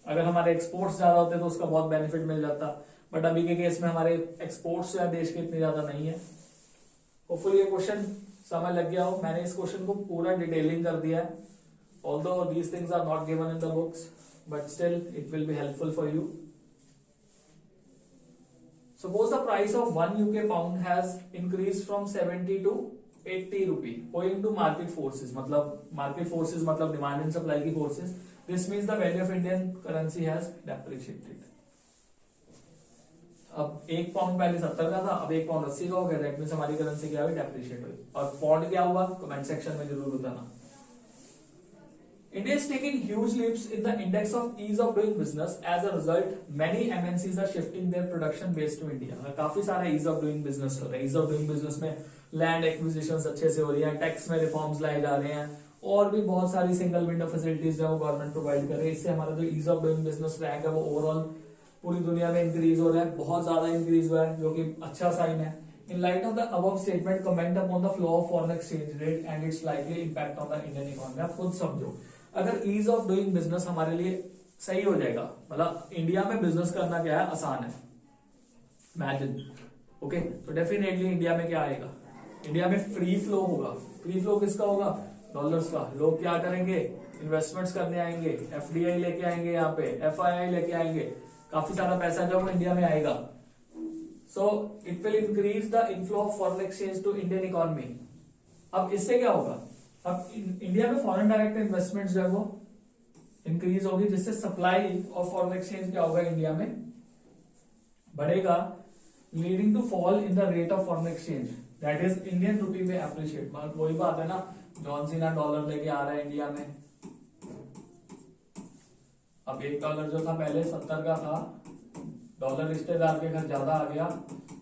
अगर हमारे एक्सपोर्ट्स ज्यादा होते तो उसका बहुत बेनिफिट मिल जाता, बट अभी के केस में हमारे एक्सपोर्ट्स या देश के इतने ज्यादा नहीं है। होपफुली ये क्वेश्चन समझ लग गया हो। मैंने इस क्वेश्चन को पूरा डिटेलिंग कर दिया है, although these things are not given in the books, but still it will be helpful for you. Suppose the price of 1 UK pound has increased from 70 to 80 rupee owing to market forces, मतलब market forces मतलब demand and supply की forces. This means the value of Indian currency has depreciated. अब 1 pound पहले 70 का था, अब 1 pound 80 का हो गया, दैट मींस हमारी करेंसी क्या हुई, डेप्रिशिएट हुई। और पाउंड क्या हुआ, कमेंट सेक्शन में जरूर बताना। India is taking huge leaps in the index of ease of doing business. As a result, many MNCs are shifting their production base to India. काफी सारा ease of doing business हो रहा है। ease of doing business में land acquisitions अच्छे से हो रही है, टैक्स में रिफॉर्म्स लाए जा रहे हैं, और भी बहुत सारी सिंगल विंडो फैसिलिटीज जो गवर्नमेंट प्रोवाइड कर रही है। इससे हमारा जो ease of doing business rank है वो ओवरऑल पूरी दुनिया में इंक्रीज हो रहा है, बहुत ज्यादा इंक्रीज हुआ है, जो कि अच्छा साइन है। In light of the above statement, comment upon the flow of foreign exchange rate and its likely impact on the Indian economy. आप खुद समझो, अगर ईज ऑफ डूइंग बिजनेस हमारे लिए सही हो जाएगा, मतलब इंडिया में बिजनेस करना क्या है, आसान है, इमेजिन, ओके, तो डेफिनेटली इंडिया में क्या आएगा, इंडिया में फ्री फ्लो होगा। फ्री फ्लो किसका होगा, डॉलर्स का। लोग क्या करेंगे, इन्वेस्टमेंट्स करने आएंगे, एफडीआई लेके आएंगे, यहाँ पे एफआईआई लेके आएंगे, काफी सारा पैसा जो इंडिया में आएगा। So it will increase the inflow of foreign exchange to Indian economy. अब इससे क्या होगा, अब इंडिया में फॉरेन डायरेक्ट इन्वेस्टमेंट जो है वो इंक्रीज होगी, जिससे सप्लाई ऑफ फॉरेन एक्सचेंज क्या होगा, इंडिया में बढ़ेगा, leading to fall in the rate of foreign exchange, that is Indian rupee में एप्रिशिएट। मतलब वही बात है ना, जॉन सीना डॉलर लेके आ रहा है इंडिया में, अब $1 जो था पहले 70 का था, डॉलर रिश्तेदार के घर ज्यादा आ गया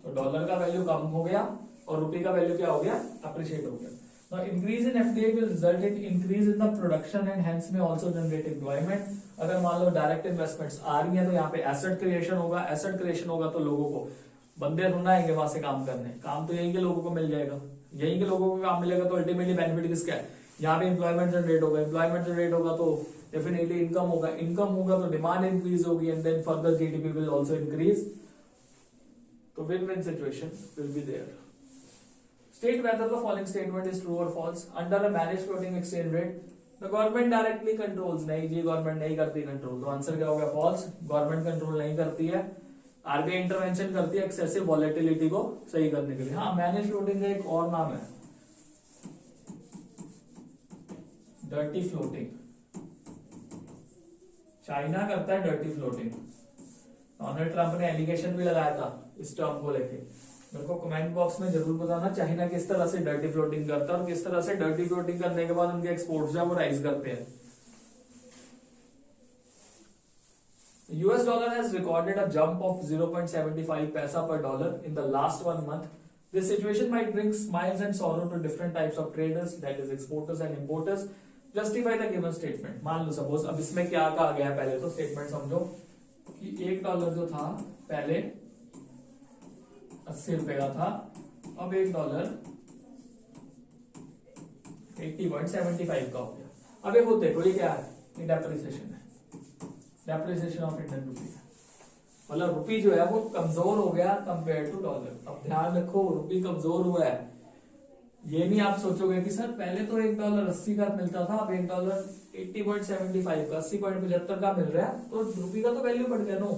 तो डॉलर का वैल्यू कम हो गया और रुपये का वैल्यू क्या हो गया, अप्रिशिएट हो गया। Now, increase in FDI will result in increase in the production and hence may also generate employment. अगर मान लो डायरेक्ट इन्वेस्टमेंट्स आ रही हैं तो यहाँ पे एसेट क्रिएशन होगा, एसेट क्रिएशन होगा तो लोगों को बंदे ढूंढना आएंगे वहां से काम करने, काम तो यहीं के लोगों को मिल जाएगा, यहीं के लोगों को काम मिलेगा तो अल्टीमेटली बेनिफिट किसका है, यहाँ पे एम्प्लॉयमेंट जनरेट होगा, एम्प्लॉयमेंट जनरेट होगा तो डेफिनेटली इनकम होगा, इनकम होगा तो डिमांड इंक्रीज होगी and then further GDP will also increase, तो win win situation will be there. State whether the following statement is true or false. Under a managed floating exchange rate, the government directly controls. नहीं जी, government नहीं करती control, तो answer क्या हो गया, false. Government control नहीं करती है, आरबीआई इंटरवेंशन करती है एक्सेसिव वॉलेटिलिटी को सही करने के लिए। हाँ, मैनेज फ्लोटिंग का एक और नाम है डर्टी फ्लोटिंग। चाइना करता है डर्टी फ्लोटिंग। डोनाल्ड ट्रंप ने एलिगेशन भी लगाया था इस टर्म को लेके। मेरे को कमेंट बॉक्स में जरूर बताना चाइना किस तरह से डर्टी फ्लोटिंग करता है और किस तरह से डर्टी फ्लोटिंग करने के बाद उनके एक्सपोर्ट्स जो वो राइज करते हैं। US dollar has recorded a jump of 0.75 paisa per dollar in the last 1 month. This situation might bring smiles and sorrow to different types of traders, that is exporters and importers. Justify the given statement. मान लो suppose अब इसमें क्या कहा गया है, पहले तो स्टेटमेंट समझो कि $1 जो था पहले 80 रुपए का था, अब $1 80.75 का हो गया। अब ये खुद देखो ये क्या है, ये डेप्रिसिएशन है, डेप्रिसिएशन ऑफ इंडियन रुपी है, मतलब रुपी जो है वो कमजोर हो गया कंपेयर टू डॉलर। अब ध्यान रखो रुपी कमजोर हुआ है, ये नहीं आप सोचोगे कि सर पहले तो $1 80 का मिलता था, अब $1 80.75 का 80.75 का मिल रहा है, तो रुपी का तो वैल्यू बढ़ गया। नो,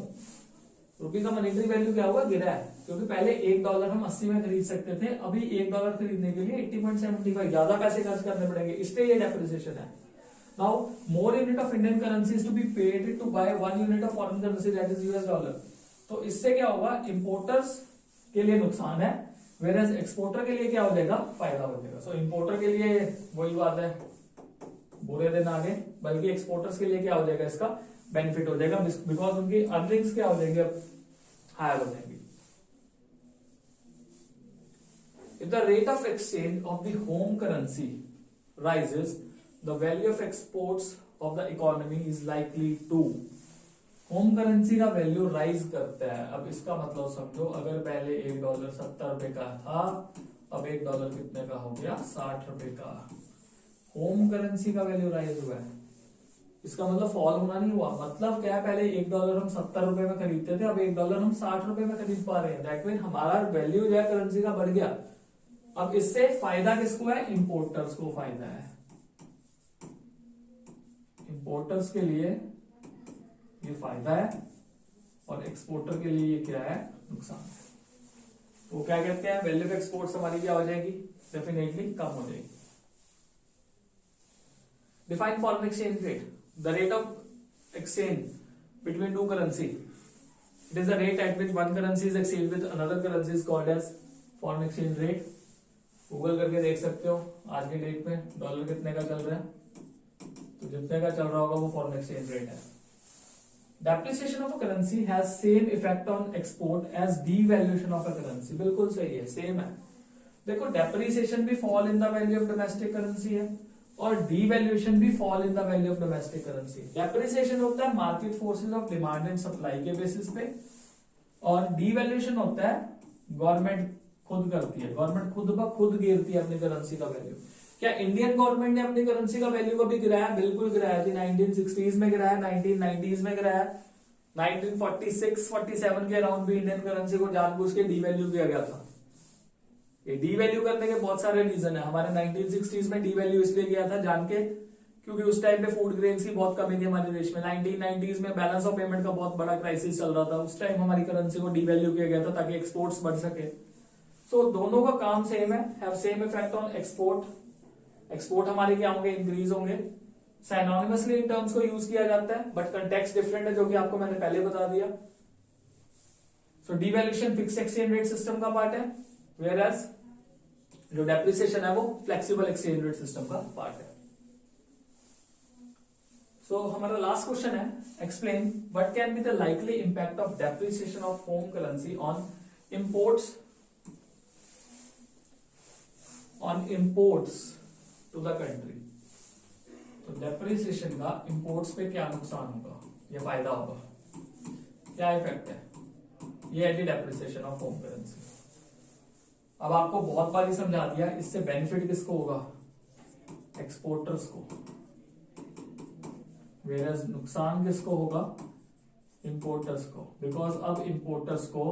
रुपी का मॉनेटरी वैल्यू क्या हुआ, गिरा है, क्योंकि पहले $1 हम 80 में खरीद सकते थे, अभी $1 खरीदने के लिए 80.75 ज्यादा पैसे खर्च करने पड़ेंगे, इसलिए ये डेप्रिसिएशन है। Now, more unit of Indian currency is to be paid to buy 1 unit of foreign currency, that is US dollar. तो इससे क्या होगा, इंपोर्टर्स के लिए नुकसान है, whereas एक्सपोर्टर के लिए क्या हो जाएगा, फायदा हो जाएगा। सो इंपोर्टर के लिए वही बात है, बुरे दिन आगे, बल्कि एक्सपोर्टर्स के लिए क्या हो जाएगा, इसका बेनिफिट हो जाएगा, बिकॉज उनकी अर्निंग्स क्या हो जाएंगे, हायर हो जाएंगी। If the rate of exchange of the home currency rises, the value of exports of the economy is likely to। Home currency का वैल्यू राइज करता है। अब इसका मतलब समझो, अगर पहले $1 70 रुपए का था, अब $1 कितने का हो गया, 60 रुपए का। होम करेंसी का वैल्यू राइज हुआ है, इसका मतलब फॉल होना नहीं हुआ। मतलब क्या है, पहले $1 हम 70 रुपए में खरीदते थे, अब $1 हम 60 रुपए में खरीद पा रहे हैं। दैट मीन हमारा वैल्यू जो है करेंसी का बढ़ गया। अब इससे फायदा किसको है, इंपोर्टर्स को फायदा है। इंपोर्टर्स के लिए ये फायदा है और एक्सपोर्टर के लिए ये क्या है, नुकसान है। तो क्या कहते हैं, वैल्यू ऑफ एक्सपोर्ट्स हमारी क्या हो जाएगी, डेफिनेटली कम हो जाएगी। Define foreign exchange rate, the rate of exchange between two currency. It is the rate at which one currency is exchange with another currency is called as foreign exchange rate. Google करके देख सकते हो आज के date में dollar कितने का चल रहा है, तो जितने का चल रहा होगा वो फॉरेन एक्सचेंज रेट है। Depreciation of a currency has same effect on export as devaluation of a currency. बिल्कुल सही है, सेम है। देखो डेप्रिसिएशन भी fall in the value of domestic currency है और डीवैल्यूएशन भी fall in the value of domestic currency. Depreciation होता है market forces of demand and supply के बेसिस पे, और डीवैल्यूएशन होता है गवर्नमेंट खुद करती है, गवर्नमेंट खुद ब खुद गिरती है अपनी करेंसी का वैल्यू। क्या इंडियन गवर्नमेंट ने अपनी करेंसी का वैल्यू कभी गिराया, बिल्कुल गिराया थी। 1960s में गिराया, 1990s में गिराया, 1946-47 के अराउंड भी इंडियन करेंसी को जानबूझ के डीवैल्यू किया गया था। ये डीवैल्यू करने के बहुत सारे रीजन है। हमारे 1960s में डीवैल्यू इसलिए किया था जान के, क्योंकि उस टाइम पे फूड ग्रेन्स की बहुत कमी थी हमारे देश में। 1990s में बैलेंस ऑफ पेमेंट का बहुत बड़ा क्राइसिस चल रहा था, उस टाइम हमारी करेंसी को डीवैल्यू किया गया था ताकि एक्सपोर्ट्स बढ़ सके। सो दोनों का काम सेम है, have same effect on export. Export हमारे क्या होंगे, इंक्रीज होंगे। सिनोनिमसली इन टर्म्स को यूज किया जाता है, बट कंटेक्स्ट डिफरेंट है, जो कि आपको मैंने पहले बता दिया। So devaluation fix exchange rate system का पार्ट है, वेयर एज जो डेप्रिसिएशन है वो फ्लेक्सिबल एक्सचेंज रेट सिस्टम का पार्ट है। सो हमारा लास्ट क्वेश्चन है, explain what can be the likely impact of depreciation of home currency on imports to the country. तो डेप्रिसिएशन का इंपोर्ट्स पे क्या नुकसान होगा या फायदा होगा, क्या इफेक्ट है, ये है डेप्रिसिएशन ऑफ होम करेंसी। अब आपको बहुत बार ही समझा दिया, इससे बेनिफिट किसको होगा, एक्सपोर्टर्स को, वेयरएज नुकसान किसको होगा, इंपोर्टर्स को। बिकॉज अब इंपोर्टर्स को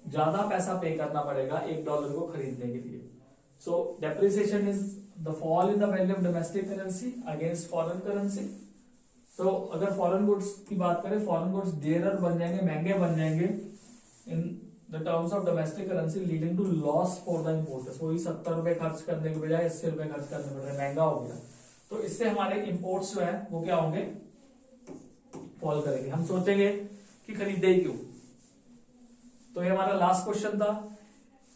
ज्यादा पैसा पे करना पड़ेगा $1 को खरीदने के लिए। सो depreciation is the fall in the value of domestic currency against foreign currency. तो अगर फॉरेन गुड्स की बात करें, फॉरेन गुड्स डेयर बन जाएंगे, महंगे बन जाएंगे in the terms of domestic currency, leading to loss for the importers. वही 70 रुपए खर्च करने के बजाय 80 रुपए खर्च करने पड़ रहे हैं, महंगा हो गया। तो इससे हमारे इंपोर्ट्स जो है वो क्या होंगे, फॉल करेंगे। हम सोचेंगे कि खरीदे ही क्यों। तो ये हमारा लास्ट क्वेश्चन था।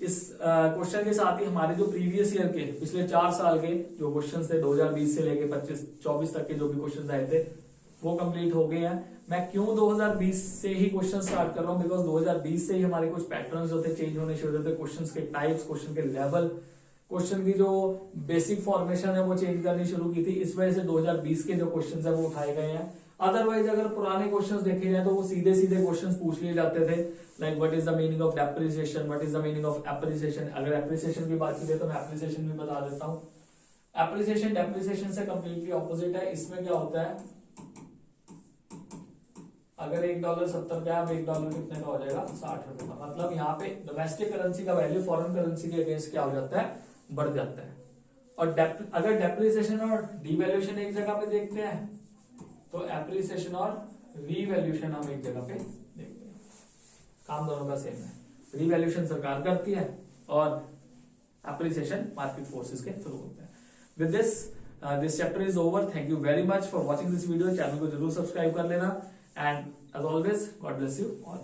इस क्वेश्चन के साथ ही हमारे जो प्रीवियस ईयर के पिछले 4 साल के जो क्वेश्चंस थे 2020 से लेके 25-24 तक के जो भी क्वेश्चंस आए थे वो कंप्लीट हो गए हैं। मैं क्यों 2020 से ही क्वेश्चन स्टार्ट कर रहा हूं, बिकॉज 2020 से ही हमारे कुछ पैटर्न्स जो थे चेंज होने शुरू होते थे, क्वेश्चन के टाइप्स, क्वेश्चन के लेवल, क्वेश्चन की जो बेसिक फॉर्मेशन है वो चेंज करनी शुरू की थी। इस वजह से 2020 के जो क्वेश्चन है वो उठाए गए हैं। अदरवाइज अगर पुराने क्वेश्चंस देखे जाए तो वो सीधे सीधे क्वेश्चंस पूछ लिए जाते थे, like what is the meaning of depreciation, what is the meaning of appreciation. अगर एप्रिसिएशन की बात की तो मैं एप्रिसिएशन भी बता देता हूँ। एप्रिसिएशन डेप्रिसिएशन से कंप्लीटली ऑपोजिट है। इसमें क्या होता है, अगर $1 70 का, अब $1 कितने का हो जाएगा, 60 रुपए का। मतलब यहाँ पे डोमेस्टिक करेंसी का वैल्यू फॉरेन करेंसी के अगेंस्ट क्या हो जाता है, बढ़ जाता है। और अगर डेप्रिसिएशन और डिवैल्यूएशन एक जगह पे देखते हैं तो एप्रिसिएशन और रीवैल्यूएशन हम एक जगह पे देखते हैं। काम दोनों का सेम है। रीवैल्यूएशन सरकार करती है और एप्रिसिएशन मार्केट फोर्सेस के थ्रू होता है। With this chapter is over. Thank you very much for watching this video. Channel को जरूर सब्सक्राइब कर लेना and as always, God bless you all.